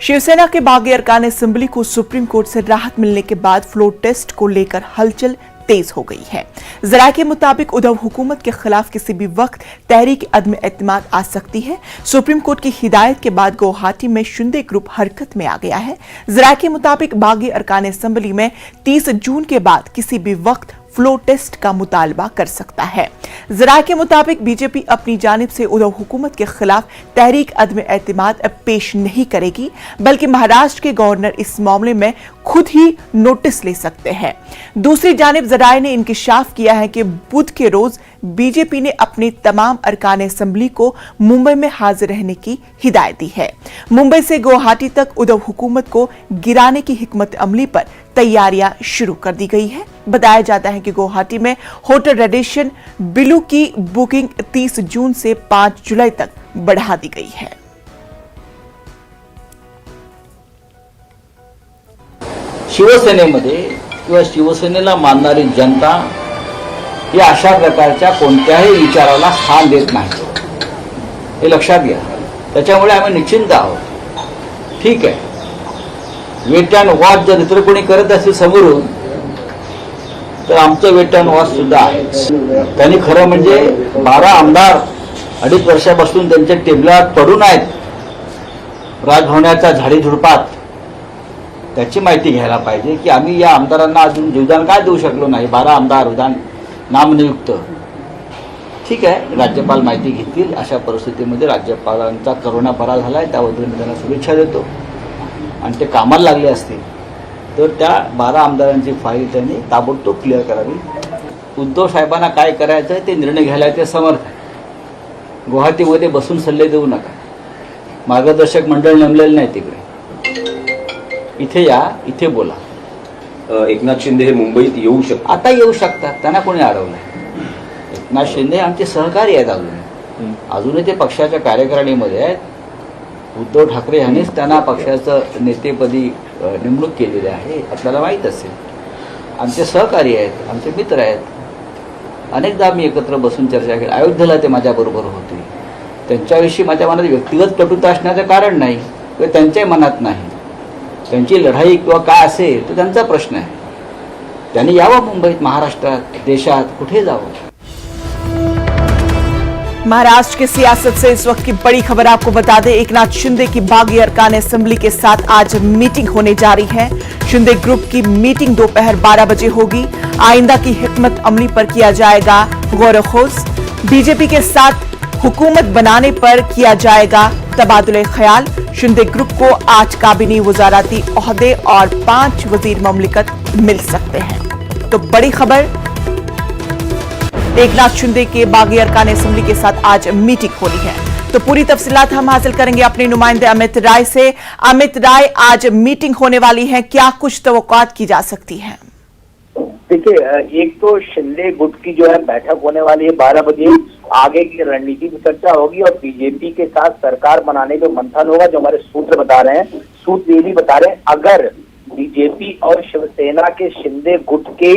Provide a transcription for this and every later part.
शिवसेना के बागी अरकान असेंबली को सुप्रीम कोर्ट से राहत मिलने के बाद फ्लोर टेस्ट को लेकर हलचल तेज हो गई है। जराये के मुताबिक उद्धव हुकूमत के खिलाफ किसी भी वक्त तहरीक अदम एतमाद आ सकती है। सुप्रीम कोर्ट की हिदायत के बाद गुवाहाटी में शिंदे ग्रुप हरकत में आ गया है। जराये के मुताबिक बागी अरकान असेंबली में 30 जून के बाद किसी भी वक्त फ्लोर टेस्ट का मुतालबा कर सकता है। जराये के मुताबिक बीजेपी अपनी जानिब से उद्धव हुकूमत के खिलाफ तहरीक अदम एतमाद पेश नहीं करेगी, बल्कि महाराष्ट्र के गवर्नर इस मामले में खुद ही नोटिस ले सकते हैं। दूसरी जानिब जराये ने इंकिशाफ किया है कि बुध के रोज बीजेपी ने अपने तमाम अरकान असेंबली को मुंबई में हाजिर रहने की हिदायत दी है। मुंबई से गुवाहाटी तक उद्धव हुकूमत को गिराने की हिकमत अमली पर तैयारियां शुरू कर दी गई है। बताया जाता है कि गुवाहाटी में होटल रेडिशन बिलू की बुकिंग 30 जून से 5 जुलाई तक बढ़ा दी गई है। शिवसेनेमध्ये किंवा शिवसेनेला मानणारी जनता या अशा प्रकारच्या कोणत्याही विचाराला स्थान देत नाही, हे लक्षात घ्या। त्याच्यामुळे आम्ही निश्चिंत आहोत। ठीक आहे, वेट अँड वॉच जर इतर कोणी करत असेल समोरून, तर आमचं वेट अँड वॉच सुद्धा आहे। त्यांनी खरं म्हणजे 12 आमदार 2.5 वर्षापासून त्यांच्या टेबलात पडून आहेत राजभवनाच्या झाडीझुडपात, त्याची माहिती घ्यायला पाहिजे की आम्ही या आमदारांना अजून जीवदान काय देऊ शकलो नाही। 12 आमदार विधान नामनियुक्त। ठीक आहे, राज्यपाल माहिती घेतील। अशा परिस्थितीमध्ये राज्यपालांचा करोना बरा झालाय, त्याबद्दल मी त्यांना शुभेच्छा देतो। आणि ते कामाला लागले असतील तर त्या 12 आमदारांची फाईल त्यांनी ताबडतोब क्लिअर करावी। उद्धव साहेबांना काय करायचं ते निर्णय घ्यायला ते समर्थ आहे। गुवाहाटीमध्ये बसून सल्ले देऊ नका। मार्गदर्शक मंडळ नेमलेलं नाही तिकडे। इथे या, इथे बोला। एकनाथ शिंदे हे मुंबईत येऊ शकतात, आता येऊ शकतात, त्यांना कोणी अडवलं? एकनाथ शिंदे आमचे सहकारी आहेत, अजूनही ते पक्षाच्या कार्यकारिणीमध्ये आहेत। उद्धव ठाकरे यांनीच त्यांना पक्षाचं नेतेपदी नेमणूक केलेली आहे, आपल्याला माहीत असेल। आमचे सहकारी आहेत, आमचे मित्र आहेत। अनेकदा मी एकत्र बसून चर्चा केली। अयोध्येला ते माझ्याबरोबर होते। त्यांच्याविषयी माझ्या मनात व्यक्तिगत कटुता असण्याचं कारण नाही किंवा त्यांच्याही मनात नाही। त्यांची लढाई किंवा काय असेल तो त्यांचा प्रश्न आहे। त्यांनी यावं मुंबईत, महाराष्ट्रात, देशात, कुठे जावं। महाराष्ट्र की सियासत से इस वक्त की बड़ी खबर आपको बता दें, एकनाथ शिंदे की बागी अरकान असेंबली के साथ आज मीटिंग होने जा रही है। शिंदे ग्रुप की मीटिंग दोपहर 12 बजे होगी। आइंदा की हिकमत अमली पर किया जाएगा गौर-ए-खोज। बीजेपी के साथ हुकूमत बनाने पर किया जाएगा तबादुले ख्याल। शिंदे ग्रुप को 8 काबिनी वजारती ओहदे और 5 वजीर ममलिकत मिल सकते हैं। तो बड़ी खबर, एकनाथ शिंदे के बागी अरकान असेंबली के साथ आज मीटिंग होनी है। तो पूरी तफसीलात हम हासिल करेंगे अपने नुमाइंदे अमित राय से। अमित राय, आज मीटिंग होने वाली है, क्या कुछ तवक्कुआत की जा सकती है? देखिए, एक तो शिंदे गुट की जो है बैठक होने वाली है 12 बजे। आगे की रणनीति की चर्चा होगी और बीजेपी के साथ सरकार बनाने पे मंथन होगा, जो हमारे सूत्र बता रहे हैं। सूत्र ये भी बता रहे हैं, अगर बीजेपी और शिवसेना के शिंदे गुट के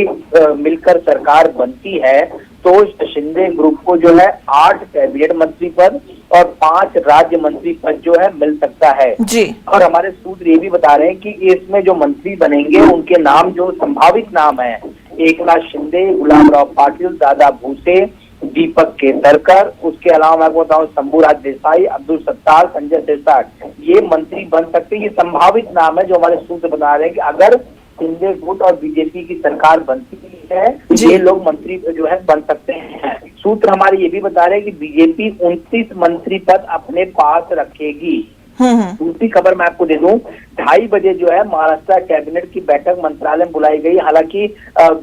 मिलकर सरकार बनती है तो शिंदे ग्रुप को जो है 8 कैबिनेट मंत्री पद और 5 राज्य मंत्री पद जो है मिल सकता है जी। और हमारे सूत्र ये भी बता रहे हैं कि इसमें जो मंत्री बनेंगे उनके नाम, जो संभावित नाम है, एकनाथ शिंदे, गुलाबराव पाटिल, दादा भूसे, दीपक केसरकर, उसके अलावा मैं आपको बताऊं शंभूराज देसाई, अब्दुल सत्तार, संजय सिरसाट, ये मंत्री बन सकते हैं। ये संभावित नाम है जो हमारे सूत्र बता रहे हैं कि अगर शिंदे गुट और बीजेपी की सरकार बनती है ये लोग मंत्री जो है बन सकते हैं। सूत्र हमारे ये भी बता रहे हैं कि बीजेपी 29 मंत्री पद अपने पास रखेगी। दूसरी खबर मैं आपको दे दूं, 2:30 बजे जो है महाराष्ट्र कैबिनेट की बैठक मंत्रालय में बुलाई गई। हालांकि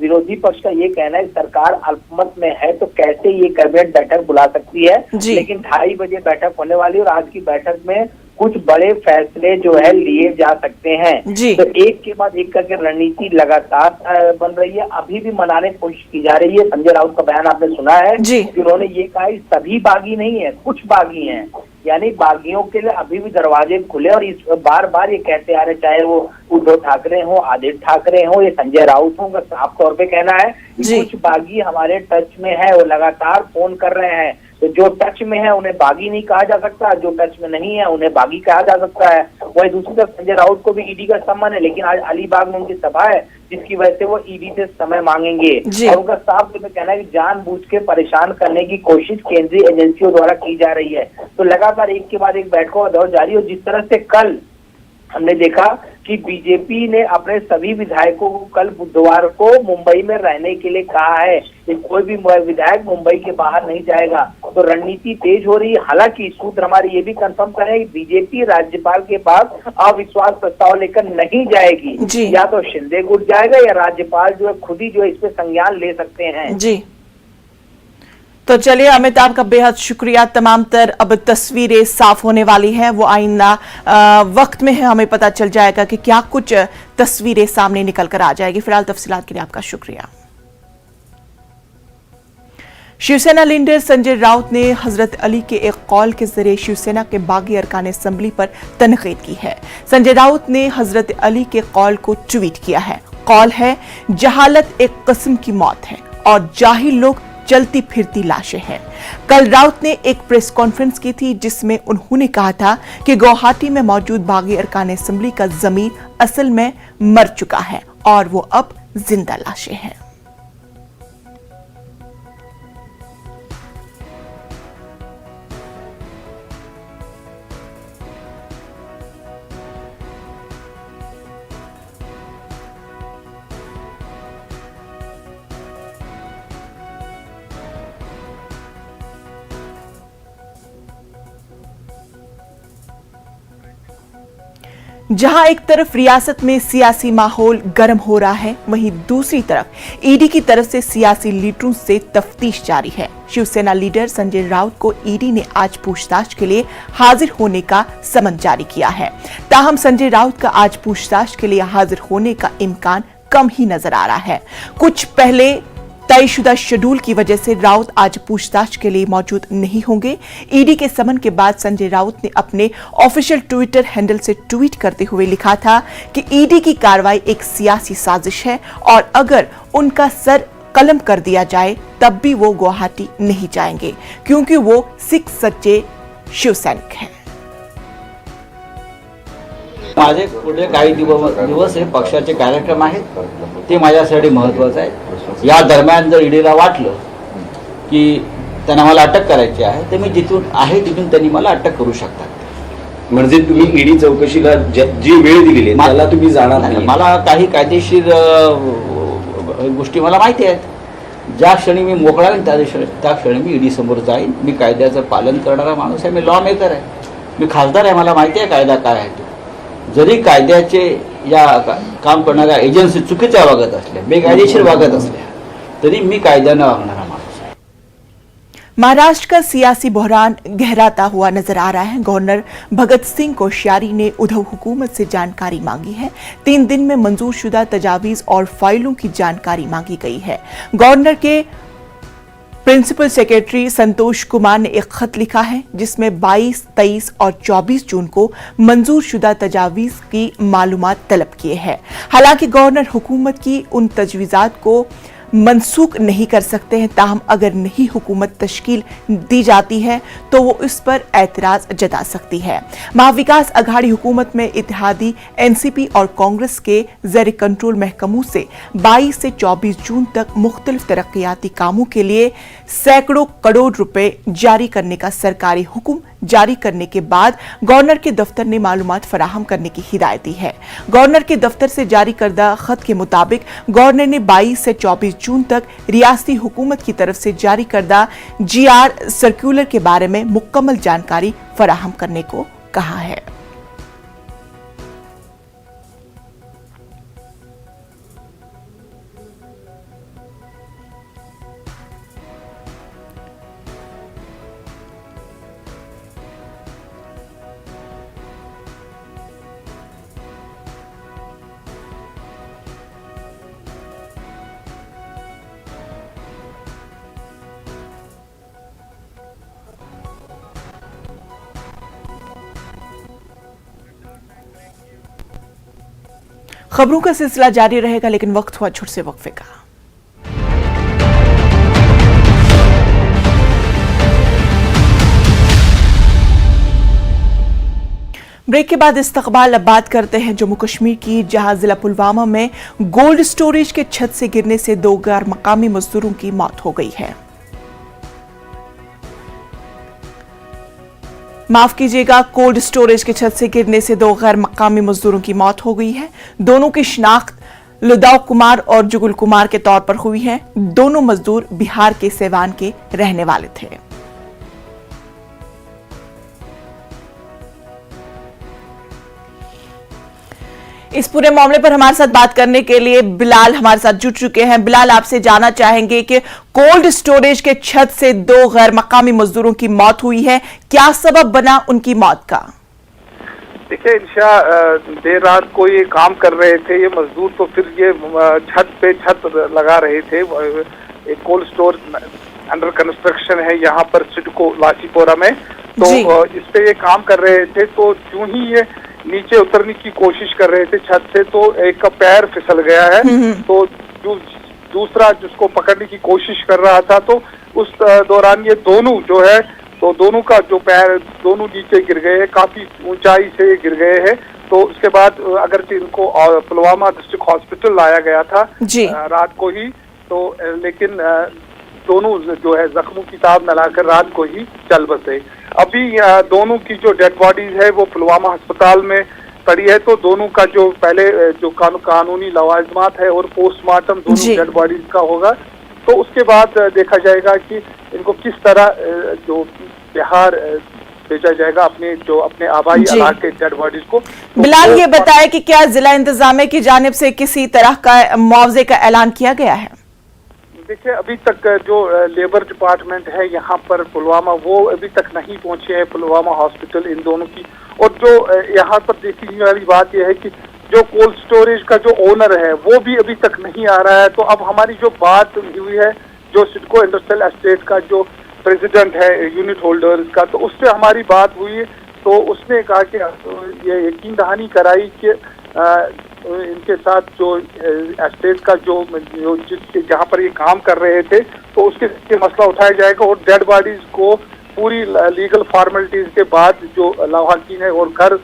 विरोधी पक्ष का ये कहना है सरकार अल्पमत में है तो कैसे ये कैबिनेट बैठक बुला सकती है, लेकिन 2:30 बजे बैठक होने वाली है और आज की बैठक में कुछ बड़े फैसले जो है लिए जा सकते हैं। तो एक के बाद एक करके रणनीति लगातार बन रही है। अभी भी मनाने की कोशिश की जा रही है। संजय राउत का बयान आपने सुना है कि उन्होंने ये कहा सभी बागी नहीं है, कुछ बागी हैं, यानी बागियों के लिए अभी भी दरवाजे खुले। और इस बार बार ये कहते आ रहे, चाहे वो उद्धव ठाकरे हो, आदित्य ठाकरे हो, ये संजय राउत हो, उनका साफ तौर पे कहना है कि कुछ बागी हमारे टच में है, वो लगातार फोन कर रहे हैं। तो जो टच में है उन्हें बागी नहीं कहा जा सकता, जो टच में नहीं है उन्हें बागी कहा जा सकता है। वही दूसरी तरफ संजय राउत को भी ईडी का सम्मान है, लेकिन आज अलीबाग में उनकी सभा है जिसकी वजह से वो ईडी से समय मांगेंगे और उनका साफ तौर पर कहना है कि जानबूझ के परेशान करने की कोशिश केंद्रीय एजेंसियों द्वारा की जा रही है। तो लगातार एक के बाद एक बैठकों का दौर जारी, और जिस तरह से कल हमने देखा कि बीजेपी ने अपने सभी विधायकों को कल बुधवार को मुंबई में रहने के लिए कहा है कि कोई भी विधायक मुंबई के बाहर नहीं जाएगा, तो रणनीति तेज हो रही है। हालांकि सूत्र हमारे ये भी कंफर्म कर रहे हैं कि बीजेपी राज्यपाल के पास अविश्वास प्रस्ताव लेकर नहीं जाएगी, या तो शिंदे गुट जाएगा या राज्यपाल जो है खुद ही जो है इस पे संज्ञान ले सकते हैं। जी, तो चलिए अमिताभ का बेहद शुक्रिया। तमाम तर अब तस्वीरें साफ होने वाली हैं, वो आईना वक्त में है, हमें पता चल जाएगा कि क्या कुछ तस्वीरें सामने निकल कर आ जाएगी। फिलहाल तफसीलात के लिए आपका शुक्रिया। शिवसेना लीडर संजय राउत ने हजरत अली के एक कॉल के जरिए शिवसेना के बागी अरकान असेंबली पर तनकीद की है। संजय राउत ने हजरत अली के कॉल को ट्वीट किया है। कॉल है, जहालत एक किस्म की मौत है और जाहिल लोग चलती फिरती लाशें हैं। कल राउत ने एक प्रेस कॉन्फ्रेंस की थी जिसमें उन्होंने कहा था कि गुवाहाटी में मौजूद बागी अरकान असेंबली का जमीर असल में मर चुका है और वो अब जिंदा लाशें हैं। जहां एक तरफ रियासत में सियासी माहौल गर्म हो रहा है, वहीं दूसरी तरफ ईडी की तरफ से सियासी लीडरों से तफ्तीश जारी है। शिवसेना लीडर संजय राउत को ईडी ने आज पूछताछ के लिए हाजिर होने का समन जारी किया है। ताहम संजय राउत का आज पूछताछ के लिए हाजिर होने का इम्कान कम ही नजर आ रहा है। कुछ पहले तयशुदा शेड्यूल की वजह से राउत आज पूछताछ के लिए मौजूद नहीं होंगे। ईडी के समन के बाद संजय राउत ने अपने ऑफिशियल ट्विटर हैंडल से ट्वीट करते हुए लिखा था कि ईडी की कार्रवाई एक सियासी साजिश है और अगर उनका सर कलम कर दिया जाए तब भी वो गुवाहाटी नहीं जाएंगे क्योंकि वो सिख सच्चे शिवसैनिक हैं। माझे पुढे काही दिवस हे पक्षाचे कार्यक्रम आहेत, ते माझ्यासाठी महत्त्वाचं आहे। या दरम्यान जर ईडीला वाटलं की त्यांना मला अटक करायची आहे तर मी जिथून आहे तिथून त्यांनी मला अटक करू शकतात। म्हणजे तुम्ही ईडी चौकशीला जी वेळ दिलेली आहे त्याला तुम्ही जाणार नाही? मला काही कायदेशीर गोष्टी मला माहिती आहेत। ज्या क्षणी मी मोकळा होईन त्या क्षणी मी ईडी समोर जाईन। मी कायद्याचं पालन करणारा माणूस आहे, मी लॉ मेकर आहे, मी खासदार आहे, मला माहिती आहे कायदा काय आहे। जरी कायद्याचे या काम करणाऱ्या एजन्सी चुकीच्या वागत असल्या, बेकायदेशीर वागत असल्या तरी मी कायद्यानं वागणारा माणूस आहे। महाराष्ट्र का सियासी बहरान गहराता हुआ नजर आ रहा है। गवर्नर भगत सिंह कोश्यारी ने उद्धव हुकूमत से जानकारी मांगी है। 3 दिन में मंजूर शुदा तजावीज और फाइलों की जानकारी मांगी गई है। गवर्नर के प्रिंसिपल सेक्रेटरी संतोष कुमार ने एक खत लिखा है जिसमें 22, 23 और 24 जून को मंजूर शुदा तजावीज की मालूमात तलब किए हैं। हालांकि गवर्नर हुकूमत की उन तजवीज़ात को मनसूख नहीं कर सकते हैं, ताहम अगर नई हुकूमत तश्कील दी जाती है तो वो इस पर एतराज जता सकती है। महाविकास अघाड़ी हुकूमत में इत्तेहादी एनसीपी और कांग्रेस के ज़ेर कंट्रोल महकमों से 22 से 24 जून तक मुख्तलिफ तरक्याती कामों के लिए सैकड़ों करोड़ रुपए जारी करने का सरकारी हुक्म जारी करने के बाद गवर्नर के दफ्तर ने मालूमात फराहम करने की हिदायत दी है। गवर्नर के दफ्तर से जारी करदा खत के मुताबिक गवर्नर ने 22 से 24 जून तक रियासती हुकूमत की तरफ से जारी करदा GR सर्कुलर के बारे में मुकम्मल जानकारी फराहम करने को कहा है। खबरों का सिलसिला जारी रहेगा, लेकिन वक्त हुआ छोटे से वक्फे का। ब्रेक के बाद इस्तकबाल अब बात करते हैं जम्मू कश्मीर की, जहां जिला पुलवामा में कोल्ड स्टोरेज के छत से गिरने से 2 गैर मकामी मजदूरों की मौत हो गई है। माफ कीजिएगा, कोल्ड स्टोरेज के छत से गिरने से 2 गैर मकामी मजदूरों की मौत हो गई है। दोनों की शिनाख्त लुदाव कुमार और जुगुल कुमार के तौर पर हुई है। दोनों मजदूर बिहार के सेवान के रहने वाले थे। इस पूरे मामले पर हमारे साथ बात करने के लिए बिलाल हमारे साथ जुड़ चुके हैं। बिलाल, आपसे जानना चाहेंगे कि कोल्ड स्टोरेज के छत से 2 गैर मकामी मजदूरों की मौत हुई है, क्या सबब बना उनकी मौत का? देखिए इंशा, देर रात को ये काम कर रहे थे ये मजदूर, तो फिर ये छत पे छत लगा रहे थे। एक कोल्ड स्टोर अंडर कंस्ट्रक्शन है यहाँ पर सिडको लाचीपोरा में, तो इस पे ये काम कर रहे थे। तो जो ही ये नीचे उतरने की कोशिश कर रहे थे छत से, तो एक का पैर फिसल गया है। तो जो दूसरा जिसको पकड़ने की कोशिश कर रहा था, तो उस दौरान ये दोनों जो है, तो दोनों का जो पैर दोनों नीचे गिर गए हैं, काफी ऊंचाई से गिर गए हैं। तो उसके बाद अगरचे इनको पुलवामा डिस्ट्रिक्ट हॉस्पिटल लाया गया था रात को ही, तो लेकिन दोनों जो है जख्मों की ताब मिलाकर रात को ही चल बसे। अभी दोनों की जो डेड बॉडीज है वो पुलवामा अस्पताल में पड़ी है। तो दोनों का जो पहले जो कानूनी लवाजमात है और पोस्टमार्टम दोनों डेड बॉडीज का होगा, तो उसके बाद देखा जाएगा कि इनको किस तरह जो बिहार भेजा जाएगा अपने आबाई इलाके डेड बॉडीज को। बिलाल, ये बताया कि क्या जिला इंतजामिया की जानिब से किसी तरह का मुआवजे का ऐलान किया गया है? देखिए, अभी तक जो लेबर डिपार्टमेंट है यहाँ पर पुलवामा, वो अभी तक नहीं पहुंचे हैं पुलवामा हॉस्पिटल इन दोनों की। और जो यहाँ पर देखने वाली बात यह है कि जो कोल्ड स्टोरेज का जो ओनर है वो भी अभी तक नहीं आ रहा है। तो अब हमारी जो बात हुई है जो सिडको इंडस्ट्रियल एस्टेट का जो प्रेसिडेंट है यूनिट होल्डर्स का, तो उससे हमारी बात हुई, तो उसने कहा कि ये यकीन दहानी कराई कि इनके साथ जो एस्टेट का जो जहाँ पर ये काम कर रहे थे, तो उसके मसला उठाया जाएगा और डेड बॉडीज को पूरी लीगल फॉर्मेलिटीज के बाद जो लवाहकीन है और घर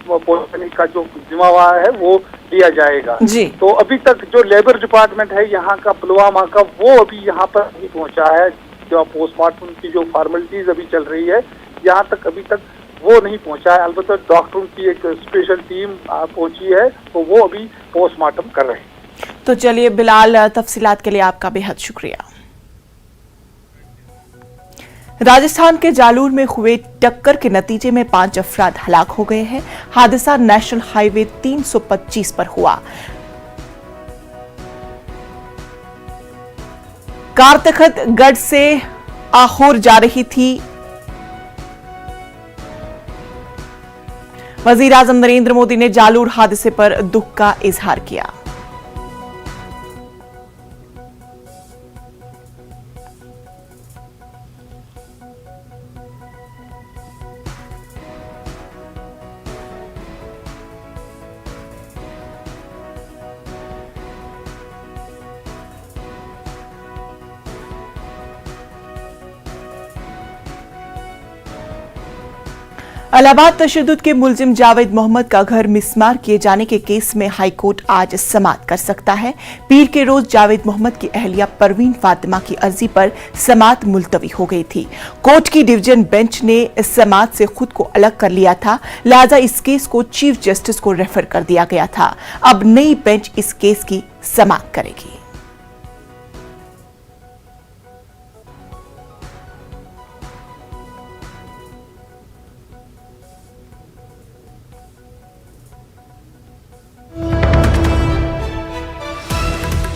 पहुंचाने का जो जिम्मेवार है वो दिया जाएगा। तो अभी तक जो लेबर डिपार्टमेंट है यहाँ का पुलवामा का, वो अभी यहाँ पर नहीं पहुंचा है। जो पोस्टमार्टम की जो फॉर्मेलिटीज अभी चल रही है, यहाँ तक अभी तक वो नहीं पहुंचा है। अलबत्ता डॉक्टरों की एक स्पेशल टीम पहुंची है, तो वो अभी पोस्टमार्टम कर रहे हैं। तो चलिए बिलाल, तफसीलात के लिए आपका बेहद शुक्रिया। राजस्थान के जालूर में हुए टक्कर के नतीजे में 5 अफराद हलाक हो गए हैं। हादसा नेशनल हाईवे 325 पर हुआ। कार तखतगढ़ से आहोर जा रही थी। वजीर आजम नरेंद्र मोदी ने जालूर हादसे पर दुख का इजहार किया। इलाहाबाद तशद्दुद के मुलजिम जावेद मोहम्मद का घर मिसमार किए जाने के केस में हाईकोर्ट आज समाअत कर सकता है। पीर के रोज जावेद मोहम्मद की अहलिया परवीन फातिमा की अर्जी पर समाअत मुलतवी हो गई थी। कोर्ट की डिवीजन बेंच ने इस समाअत से खुद को अलग कर लिया था, लिहाजा इस केस को चीफ जस्टिस को रेफर कर दिया गया था। अब नई बेंच इस केस की समाअत करेगी।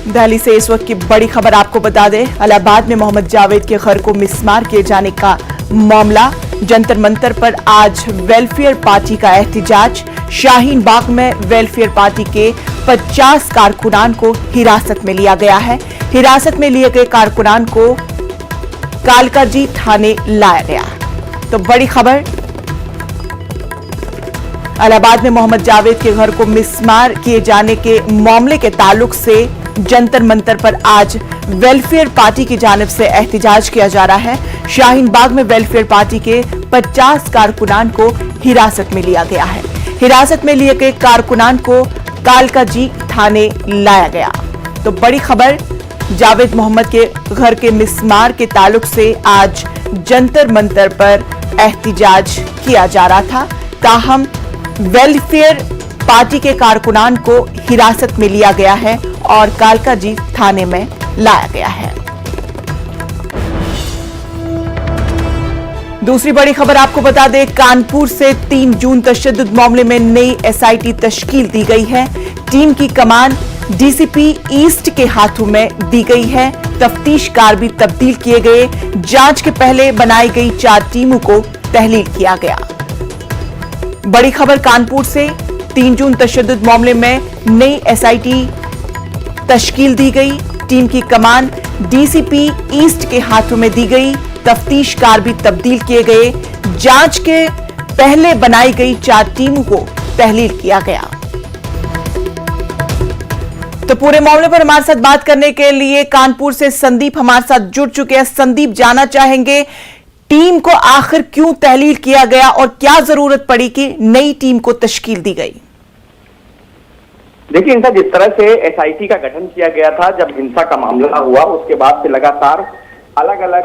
दिल्ली से इस वक्त की बड़ी खबर आपको बता दें, इलाहाबाद में मोहम्मद जावेद के घर को मिसमार किए जाने का मामला। जंतर मंतर पर आज वेलफेयर पार्टी का एहतजाज। शाहीन बाग में वेलफेयर पार्टी के 50 कारकुनान को हिरासत में लिया गया है। हिरासत में लिए गए कारकुनान को कालकाजी थाने लाया गया। तो बड़ी खबर, इलाहाबाद में मोहम्मद जावेद के घर को मिसमार किए जाने के मामले के ताल्लुक से जंतर मंतर पर आज वेलफेयर पार्टी की जानिब से एहतजाज किया जा रहा है। शाहीन बाग में वेलफेयर पार्टी के 50 कारकुनान को हिरासत में लिया गया है। हिरासत में लिए गए कारकुनान को कालकाजी थाने लाया गया। तो बड़ी खबर, जावेद मोहम्मद के घर के मिसमार के ताल्लुक से आज जंतर मंतर पर एहतिजाज किया जा रहा था, ताहम वेलफेयर पार्टी के कारकुनान को हिरासत में लिया गया है और कालकाजी थाने में लाया गया है। दूसरी बड़ी खबर आपको बता दें, कानपुर से 3 जून तशद्दुद मामले में नई एसआईटी तश्कील दी गई है। टीम की कमान डीसीपी ईस्ट के हाथों में दी गई है। तफ्तीशकार भी तब्दील किए गए। जांच के पहले बनाई गई 4 टीमों को तहलील किया गया। बड़ी खबर कानपुर से, 3 जून तशद्दुद मामले में नई एसआईटी तश्कील दी गई। टीम की कमान डीसीपी ईस्ट के हाथों में दी गई। तफ्तीशकार भी तब्दील किए गए। जांच के पहले बनाई गई 4 टीमों को तहलील किया गया। तो पूरे मामले पर हमारे साथ बात करने के लिए कानपुर से संदीप हमारे साथ जुड़ चुके हैं। संदीप, जानना चाहेंगे टीम को आखिर क्यों तहलील किया गया और क्या जरूरत पड़ी कि नई टीम को तश्कील दी गई? देखिए, इनका जिस तरह से एसआईटी का गठन किया गया था, जब हिंसा का मामला हुआ उसके बाद से लगातार अलग अलग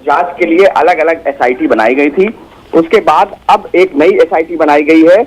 जांच के लिए अलग अलग एसआईटी बनाई गई थी। उसके बाद अब एक नई एसआईटी बनाई गई है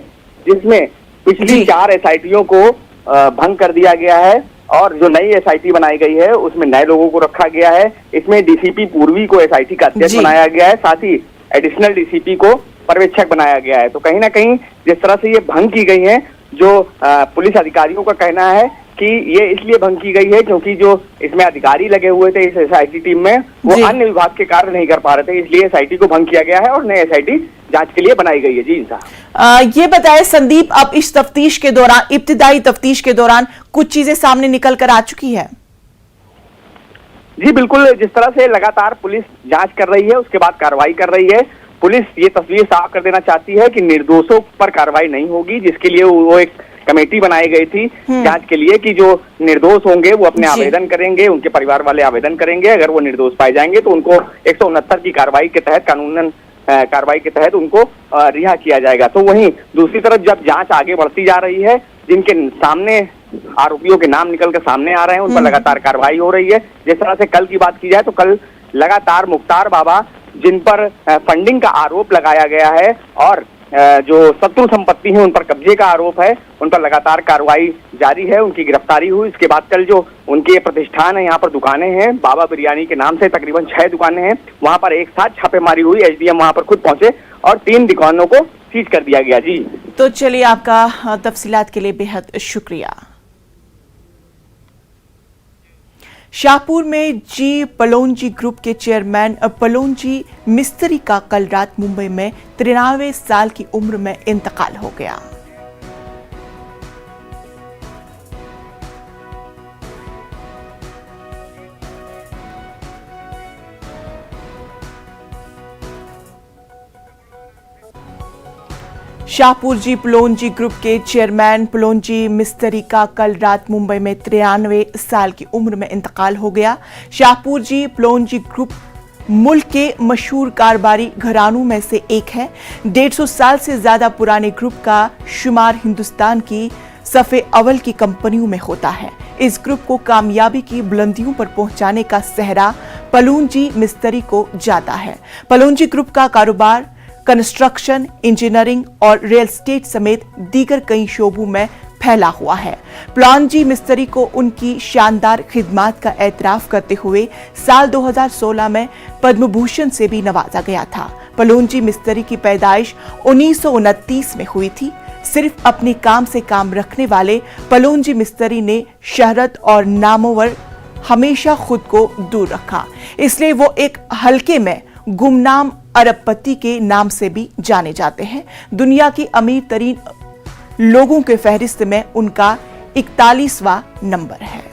जिसमें पिछली 4 एसआईटीओं को भंग कर दिया गया है और जो नई एसआईटी बनाई गई है उसमें नए लोगों को रखा गया है। इसमें डीसीपी पूर्वी को एसआईटी का अध्यक्ष बनाया गया है, साथ ही एडिशनल डीसीपी को पर्यवेक्षक बनाया गया है। तो कहीं ना कहीं जिस तरह से ये भंग की गई है, जो पुलिस अधिकारियों का कहना है कि ये इसलिए भंग की गई है क्योंकि जो इसमें अधिकारी लगे हुए थे इस एसआईटी टीम में, वो अन्य विभाग के कार्य नहीं कर पा रहे थे, इसलिए एसआईटी को भंग किया गया है और नई एसआईटी जांच के लिए बनाई गई है। जी इंसान, ये बताएं संदीप, अब इस तफ्तीश के दौरान, इब्तिदाई तफ्तीश के दौरान कुछ चीजें सामने निकल कर आ चुकी है? जी बिल्कुल, जिस तरह से लगातार पुलिस जांच कर रही है उसके बाद कार्रवाई कर रही है। पुलिस ये तस्वीर साफ कर देना चाहती है कि निर्दोषों पर कार्रवाई नहीं होगी, जिसके लिए वो एक कमेटी बनाई गई थी जांच के लिए कि जो निर्दोष होंगे वो अपने आवेदन करेंगे, उनके परिवार वाले आवेदन करेंगे। अगर वो निर्दोष पाए जाएंगे तो उनको 169 की कार्रवाई के तहत, कानूनन कार्रवाई के तहत उनको रिहा किया जाएगा। तो वहीं दूसरी तरफ जब जांच आगे बढ़ती जा रही है, जिनके सामने आरोपियों के नाम निकल कर सामने आ रहे हैं उन पर लगातार कार्रवाई हो रही है। जिस तरह से कल की बात की जाए तो कल लगातार मुख्तार बाबा, जिन पर फंडिंग का आरोप लगाया गया है और जो शत्रु संपत्ति है उन पर कब्जे का आरोप है, उन पर लगातार कार्रवाई जारी है, उनकी गिरफ्तारी हुई। इसके बाद कल जो उनके प्रतिष्ठान है, यहाँ पर दुकानें हैं, बाबा बिरयानी के नाम से तकरीबन 6 दुकानें हैं, वहां पर एक साथ छापेमारी हुई। एसडीएम वहां पर खुद पहुंचे और 3 दुकानों को सीज कर दिया गया। जी तो चलिए, आपका तफसीलात के लिए बेहद शुक्रिया। शाहपुर में जी पलोंजी ग्रुप के चेयरमैन पलोंजी मिस्त्री का कल रात मुंबई में 93 साल की उम्र में इंतकाल हो गया। शाहपुर जी पलोंजी ग्रुप के चेयरमैन पलोंजी मिस्त्री का कल रात मुंबई में 93 साल की उम्र में इंतकाल हो गया। शाहपुर जी पलोंजी ग्रुप मुल्क के मशहूर कारोबारी घरानों में से एक है। 150 साल से ज्यादा पुराने ग्रुप का शुमार हिंदुस्तान की सफ़े अव्वल की कंपनियों में होता है। इस ग्रुप को कामयाबी की बुलंदियों पर पहुंचाने का सेहरा पलोंजी मिस्त्री को जाता है। पलोंजी ग्रुप का कारोबार कंस्ट्रक्शन, इंजीनियरिंग और रियल एस्टेट समेत दीगर कई शोबों में फैला हुआ है। पलोंजी मिस्त्री को उनकी शानदार खिदमात का एतराफ करते हुए साल 2016 में पद्म भूषण से भी नवाजा गया था। पलोंजी मिस्त्री की पैदाइश 1929 में हुई थी। सिर्फ अपने काम से काम रखने वाले पलोंजी मिस्त्री ने शहरत और नामवर हमेशा खुद को दूर रखा, इसलिए वो एक हल्के में गुमनाम अरबपति के नाम से भी जाने जाते हैं। दुनिया की अमीर तरीन लोगों के फहरिस्त में उनका 41वां नंबर है।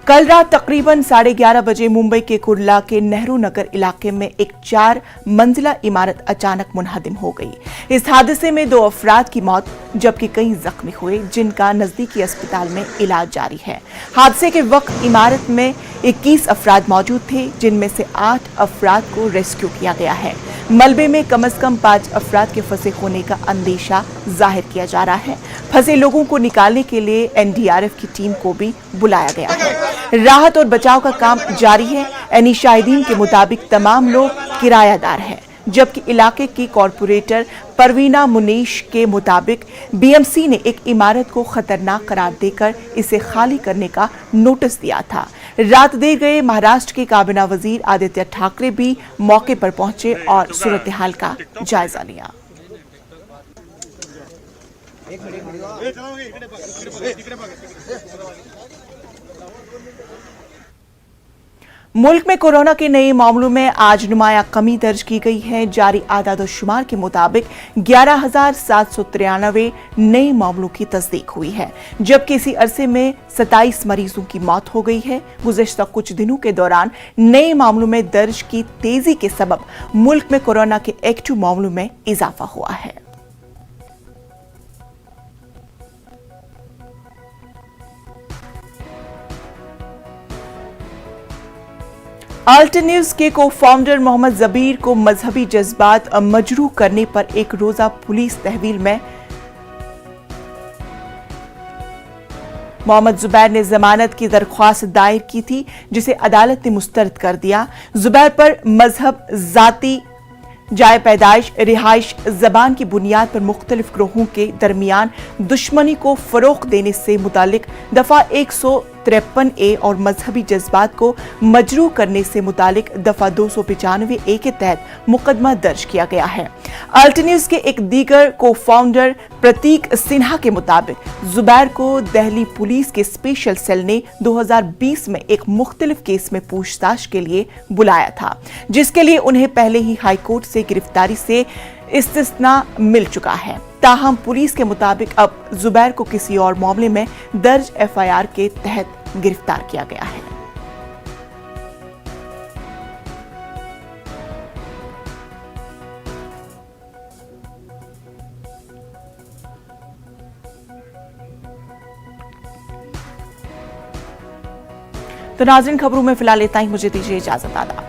कल रात तकरीबन 11:30 बजे मुंबई के कुर्ला के नेहरू नगर इलाके में एक 4 मंजिला इमारत अचानक मुनहदिम हो गई। इस हादसे में 2 अफराद की मौत जबकि कई जख्मी हुए, जिनका नजदीकी अस्पताल में इलाज जारी है। हादसे के वक्त इमारत में 21 अफराद मौजूद थे, जिनमें से 8 अफराद को रेस्क्यू किया गया है। मलबे में कम से कम 5 अफराद के फंसे होने का अंदेशा जाहिर किया जा रहा है। फंसे लोगों को निकालने के लिए एनडीआरएफ की टीम को भी बुलाया गया है। राहत और बचाव का काम जारी है। एनी शाहिदीन के मुताबिक तमाम लोग किरायादार हैं, जबकि इलाके की कॉरपोरेटर परवीना मुनीश के मुताबिक बीएमसी ने एक इमारत को खतरनाक करार देकर इसे खाली करने का नोटिस दिया था। रात देर गए महाराष्ट्र के काबीना वजीर आदित्य ठाकरे भी मौके पर पहुंचे और सूरत हाल का जायजा लिया। मुल्क में कोरोना के नए मामलों में आज नुमाया कमी दर्ज की गई है। जारी आदाद-ओ-शुमार के मुताबिक 11,793 नए मामलों की तस्दीक हुई है, जबकि इसी अरसे में 27 मरीजों की मौत हो गई है। गुज़िश्ता कुछ दिनों के दौरान नए मामलों में दर्ज की तेजी के सबब मुल्क में कोरोना के एक्टिव मामलों में इजाफा हुआ है। अल्ट न्यूज के को फाउंडर मोहम्मद जबीर को मजहबी जज्बात मजरूह करने पर एक रोजा पुलिस तहवील में मोहम्मद जुबैर ने जमानत की दरख्वास्त दायर की थी, जिसे अदालत ने मुस्तरद कर दिया। जुबैर पर मजहब, जाति, जाय पैदाइश, रिहाइश, जबान की बुनियाद पर मुख्तलिफ ग्रोहों के दरमियान दुश्मनी को फरोग देने से मुतालिक दफा 153A और मजहबी जज्बात को मजरूह करने से मुतालिक दफा 295A के तहत मुकदमा दर्ज किया गया है। अल्ट न्यूज के एक दीगर को फाउंडर प्रतीक सिन्हा के मुताबिक जुबैर को दिल्ली पुलिस के स्पेशल सेल ने 2020 में एक मुख्तलिफ केस में पूछताछ के लिए बुलाया था, जिसके लिए उन्हें पहले ही हाईकोर्ट से गिरफ्तारी से इस्तिस्ना मिल चुका है। ताहम पुलिस के मुताबिक अब जुबैर को किसी और मामले में दर्ज एफआईआर के तहत गिरफ्तार किया गया है। तो नाज़रीन, खबरों में फिलहाल इतना ही। मुझे दीजिए इजाजत। आदाब।